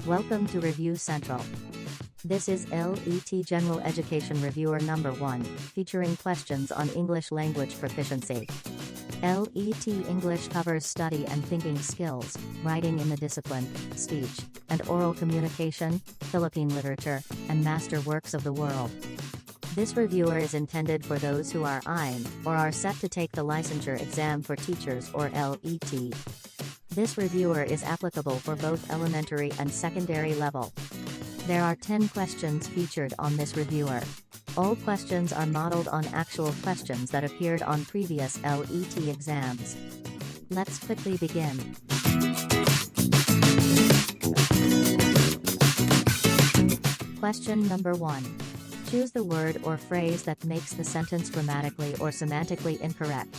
Welcome to Review Central. This is LET General Education Reviewer number 1, featuring questions on English language proficiency. LET English covers study and thinking skills, writing in the discipline, speech, and oral communication, Philippine literature, and master works of the world. This reviewer is intended for those who are eyeing, or are set to take the Licensure Exam for Teachers or LET. This reviewer is applicable for both elementary and secondary level. There are 10 questions featured on this reviewer. All questions are modeled on actual questions that appeared on previous LET exams. Let's quickly begin. Question number 1. Choose the word or phrase that makes the sentence grammatically or semantically incorrect.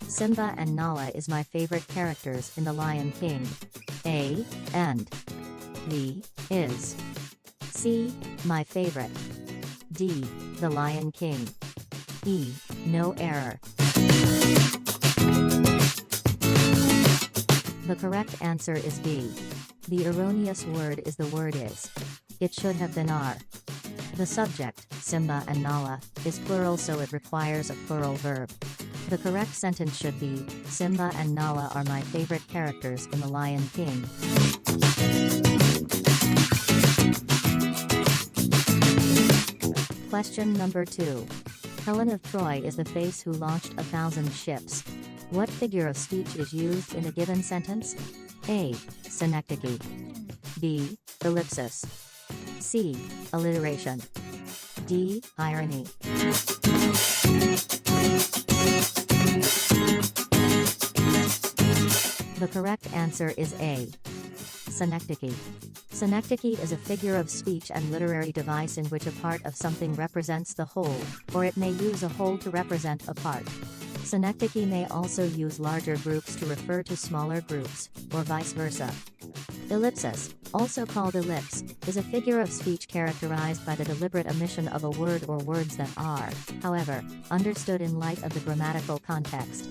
Simba and Nala is my favorite characters in The Lion King. A. And. B. Is. C. My favorite. D. The Lion King. E. No error. The correct answer is B. The erroneous word is the word is. It should have been are. The subject, Simba and Nala, is plural, so it requires a plural verb. The correct sentence should be, Simba and Nala are my favorite characters in The Lion King. Question number 2. Helen of Troy is the face who launched 1,000 ships. What figure of speech is used in a given sentence? A. Synecdoche. B. Ellipsis. C. Alliteration. D. Irony. The correct answer is A. Synecdoche. Synecdoche is a figure of speech and literary device in which a part of something represents the whole, or it may use a whole to represent a part. Synecdoche may also use larger groups to refer to smaller groups, or vice versa. Ellipsis, also called ellipse, is a figure of speech characterized by the deliberate omission of a word or words that are, however, understood in light of the grammatical context.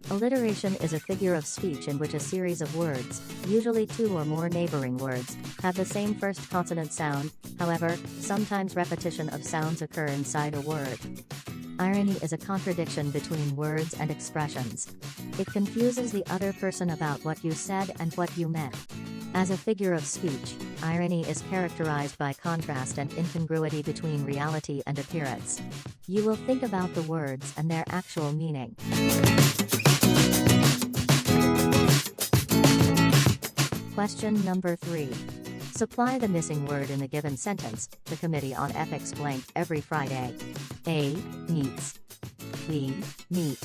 Alliteration is a figure of speech in which a series of words, usually 2 or more neighboring words, have the same first consonant sound, however, sometimes repetition of sounds occur inside a word. Irony is a contradiction between words and expressions. It confuses the other person about what you said and what you meant. As a figure of speech, irony is characterized by contrast and incongruity between reality and appearance. You will think about the words and their actual meaning. Question number 3. Supply the missing word in the given sentence. The Committee on Ethics blank every Friday. A. Meets. B. Meet.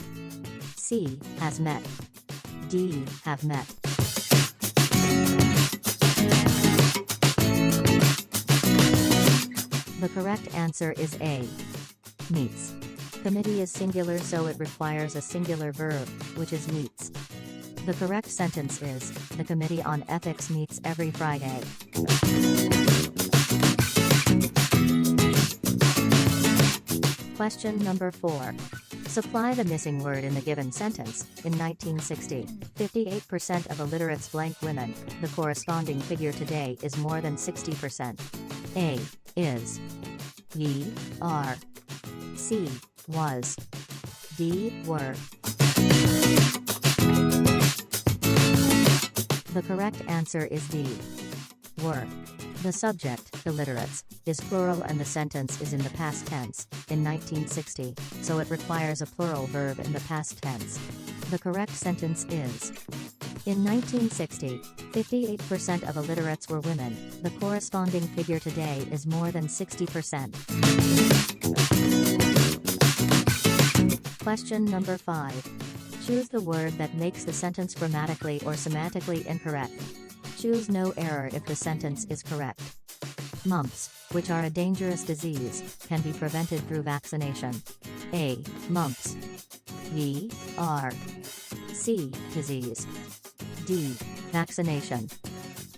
C. Has met. D. Have met. The correct answer is A. Meets. Committee is singular, so it requires a singular verb, which is meets. The correct sentence is, the Committee on Ethics meets every Friday. Question number 4. Supply the missing word in the given sentence. In 1960, 58% of illiterates blank women. The corresponding figure today is more than 60%. A. Is. B. Are. C. Was. D. Were. The correct answer is D. Were. The subject, illiterates, is plural and the sentence is in the past tense, in 1960, so it requires a plural verb in the past tense. The correct sentence is: in 1960, 58% of illiterates were women. The corresponding figure today is more than 60%. Question number 5. Choose the word that makes the sentence grammatically or semantically incorrect. Choose no error if the sentence is correct. Mumps, which are a dangerous disease, can be prevented through vaccination. A. Mumps. B. R. C. Disease. D. Vaccination.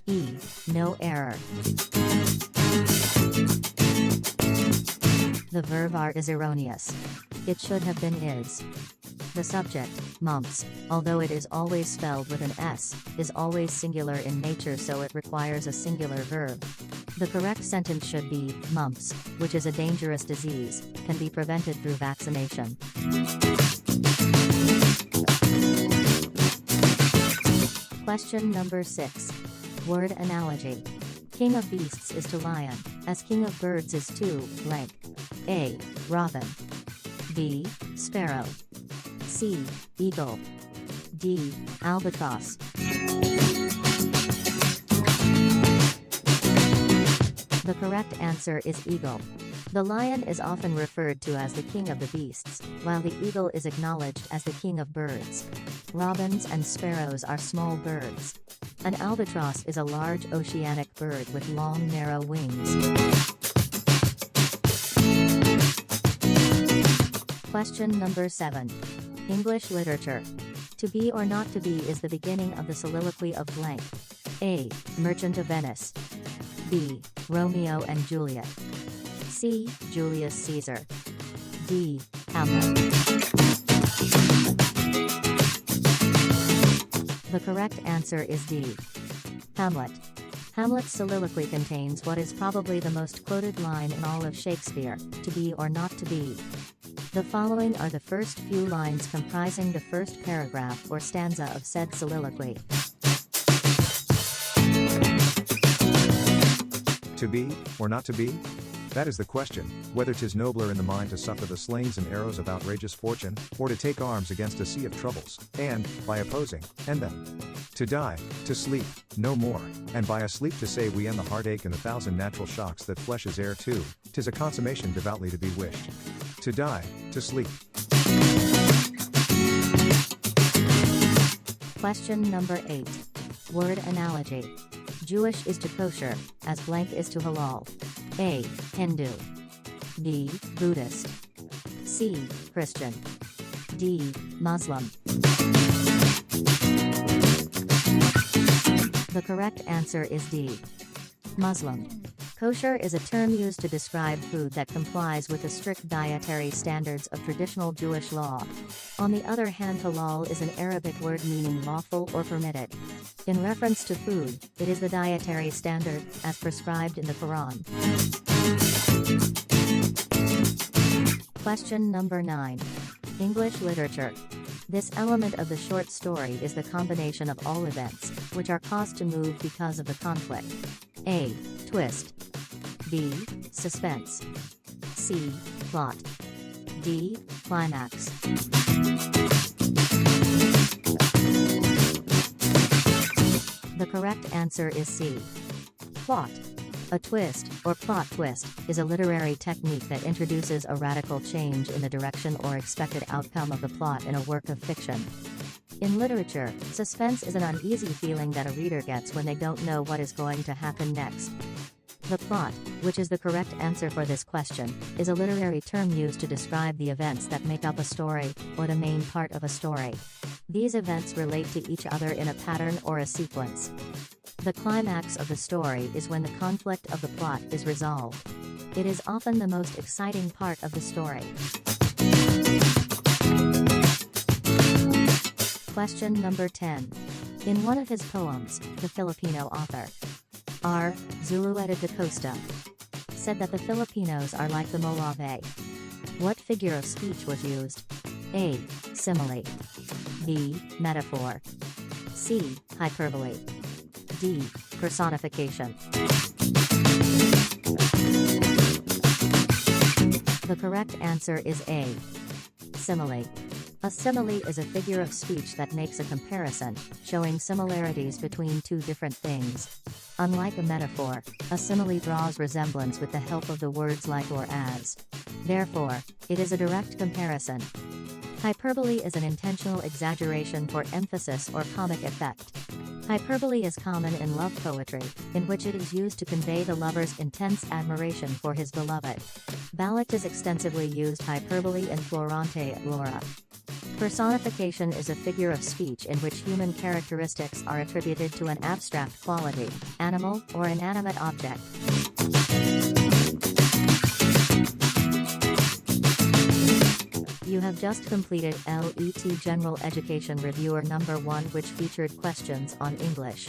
E. No error. The verb are is erroneous. It should have been is. The subject, mumps, although it is always spelled with an S, is always singular in nature, so it requires a singular verb. The correct sentence should be, mumps, which is a dangerous disease, can be prevented through vaccination. Question number 6. Word analogy. King of beasts is to lion, as king of birds is to, blank. A. Robin. B. Sparrow. C. Eagle. D. Albatross. The correct answer is eagle. The lion is often referred to as the king of the beasts, while the eagle is acknowledged as the king of birds. Robins and sparrows are small birds. An albatross is a large oceanic bird with long, narrow wings. Question number 7. English literature. To be or not to be is the beginning of the soliloquy of blank. A. Merchant of Venice. B. Romeo and Juliet. C. Julius Caesar. D. Hamlet. The correct answer is D. Hamlet. Hamlet's soliloquy contains what is probably the most quoted line in all of Shakespeare, to be or not to be. The following are the first few lines comprising the first paragraph or stanza of said soliloquy. To be, or not to be? That is the question, whether 'tis nobler in the mind to suffer the slings and arrows of outrageous fortune, or to take arms against a sea of troubles, and, by opposing, end them. To die, to sleep, no more, and by a sleep to say we end the heartache and the thousand natural shocks that flesh is heir to, 'tis a consummation devoutly to be wished. To die, to sleep. Question number 8. Word analogy. Jewish is to kosher, as blank is to halal. A. Hindu. B. Buddhist. C. Christian. D. Muslim. The correct answer is D. Muslim. Kosher is a term used to describe food that complies with the strict dietary standards of traditional Jewish law. On the other hand, halal is an Arabic word meaning lawful or permitted. In reference to food, it is the dietary standard, as prescribed in the Quran. Question number 9. English literature. This element of the short story is the combination of all events, which are caused to move because of the conflict. A. Twist. B. Suspense. C. Plot. D. Climax. The correct answer is C. Plot. A twist, or plot twist, is a literary technique that introduces a radical change in the direction or expected outcome of the plot in a work of fiction. In literature, suspense is an uneasy feeling that a reader gets when they don't know what is going to happen next. The plot, which is the correct answer for this question, is a literary term used to describe the events that make up a story, or the main part of a story. These events relate to each other in a pattern or a sequence. The climax of the story is when the conflict of the plot is resolved. It is often the most exciting part of the story. Question number 10. In one of his poems, the Filipino author R. Zulueta da Costa said that the Filipinos are like the Molave. What figure of speech was used? A. Simile. B. Metaphor. C. Hyperbole. D. Personification. The correct answer is A. Simile. A simile is a figure of speech that makes a comparison, showing similarities between two different things. Unlike a metaphor, a simile draws resemblance with the help of the words like or as. Therefore, it is a direct comparison. Hyperbole is an intentional exaggeration for emphasis or comic effect. Hyperbole is common in love poetry, in which it is used to convey the lover's intense admiration for his beloved. Balaclava extensively used hyperbole in Florante Laura. Personification is a figure of speech in which human characteristics are attributed to an abstract quality, animal or inanimate object. You have just completed LET General Education Reviewer number 1, which featured questions on English.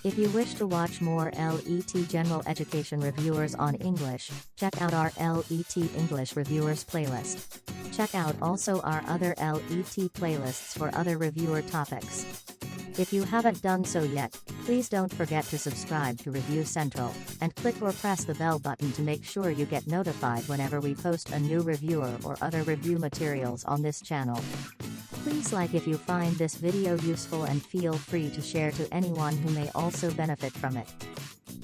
If you wish to watch more LET General Education Reviewers on English, check out our LET English Reviewers playlist. Check out also our other LET playlists for other reviewer topics. If you haven't done so yet, please don't forget to subscribe to Review Central, and click or press the bell button to make sure you get notified whenever we post a new reviewer or other review materials on this channel. Please like if you find this video useful and feel free to share to anyone who may also benefit from it.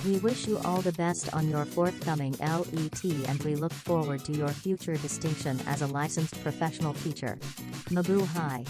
We wish you all the best on your forthcoming LET, and we look forward to your future distinction as a licensed professional teacher. Mabuhay!